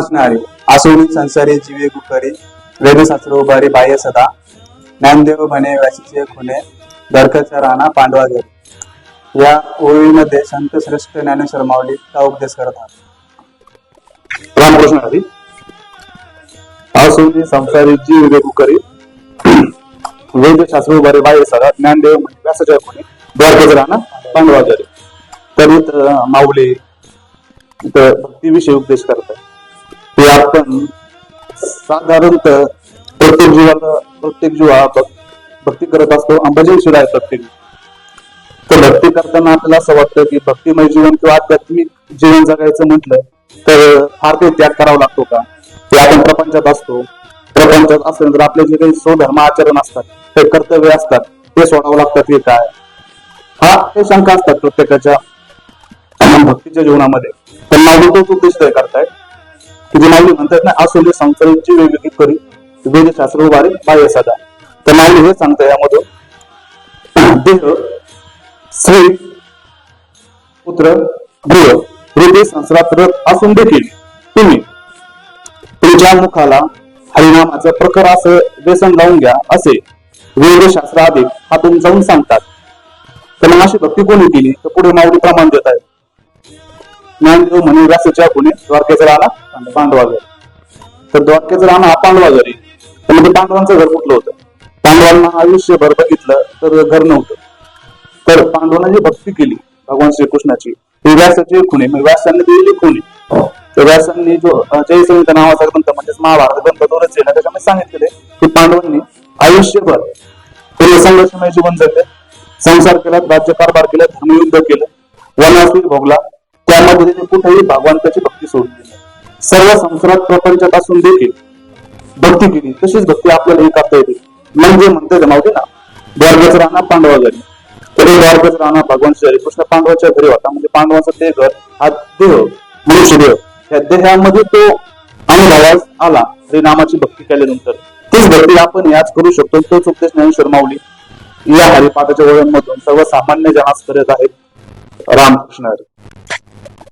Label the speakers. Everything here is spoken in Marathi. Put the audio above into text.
Speaker 1: रामकृष्ण हरी. आसोनी संसारी जीवे गुकरी, वेदशास्त्र उभारी बाह्य सदा, ज्ञानदेव म्हणे व्यासीचे खुणे, दरकचा राणा पांडवा घरी. या ओळीमध्ये संत श्रेष्ठ ज्ञानेश्वर माऊली हा उपदेश करत आहात.
Speaker 2: रामकृष्ण हरी. आसोनी संसारी जीवे गुकरी, वेदशास्त्र उभारी बाह्य सदा, ज्ञानदेव म्हणे व्यासीचे खुणे, दरकचा राणा पांडवा घरी. तर इथं माऊली इथं भक्तीविषयी उपदेश करतात. ते आपण साधारणतः प्रत्येक जीवा भक्ती करत असतो, भजनशील आहे प्रत्येक. तर भक्ती करताना आपल्याला असं वाटतं की भक्तिमय जीवन किंवा आध्यात्मिक जीवन जगायचं म्हटलं तर फार काही त्याग करावा लागतो का? ते आपण प्रपंचात असतो, प्रपंचात असल्यानंतर आपले जे काही स्वधर्म आचरण असतात, ते कर्तव्य असतात, ते सोडावं लागतात की काय? हा ते शंका असतात प्रत्येकाच्या भक्तीच्या जीवनामध्ये. तर माऊली तोच उपदेश करतायत की जे माऊली म्हणतात ना, आसोली संसाराची वेगवेगळी करी, वेदशास्त्र उभारी बाह्य सदा. तर माऊली हे सांगता यामधून देह स्त्री पुत्र गृह हृदय संसारात असून देखील तुम्ही तुमच्या मुखाला हरिनामाचं प्रखर असं व्यसन लावून घ्या असे वेदशास्त्र आधी हातून जाऊन सांगतात. तर मग अशी भक्ती कोणी केली? तर पुढे माऊली प्रमाण देत आहेत. ज्ञानदेव म्हणे व्यासाच्या खुणे, द्वारकेचा राणा पांडवा घरी. तर द्वारकेचा राणा हा पांडवा घरी. तर म्हणजे पांडवांचं घर कुठलं होतं? पांडवांना आयुष्यभर बघितलं तर घर नव्हतं. तर पांडवांना जी भक्ती केली भगवान श्रीकृष्णाची, ही व्यासाची खुणे, म्हणजे व्यासांनी दिलेली खुणे. तर व्यासांनी जो जयसंहिता नावाचा ग्रंथ म्हणजेच महाभारत ग्रंथ दोनच आहे ना, त्याच्यामध्ये सांगितलेले की पांडवांनी आयुष्यभर पूर्ण संघर्षमय जीवन जगले, संसार केला, राज्यकारभार केला, धर्मयुद्ध केलं, वनवास भोगला. त्यामध्ये त्यांनी कुठेही भगवंताची भक्ती सोडली नाही. सर्व संसारात प्रपंचात असून देखील भक्ती केली. तशीच भक्ती आपल्याला ही करता येते. म्हणजे म्हणते मावते ना, द्वारकेचा राणा पांडवा घरी. तरी द्वारकेचा राणा भगवान श्रीकृष्ण पांडवाच्या घरी होता. म्हणजे पांडवाचा ते घर हा देह, मनुष्य देह, या देहामध्ये तो अनुभवास आला हरिनामाची भक्ती केल्यानंतर. तीच भक्ती आपण याच करू शकतो. तोच उपदेश ज्ञानेश्वर माऊली या हरिपाठाच्या वळणमधून सर्वसामान्य जनास करत आहेत. रामकृष्ण हरी.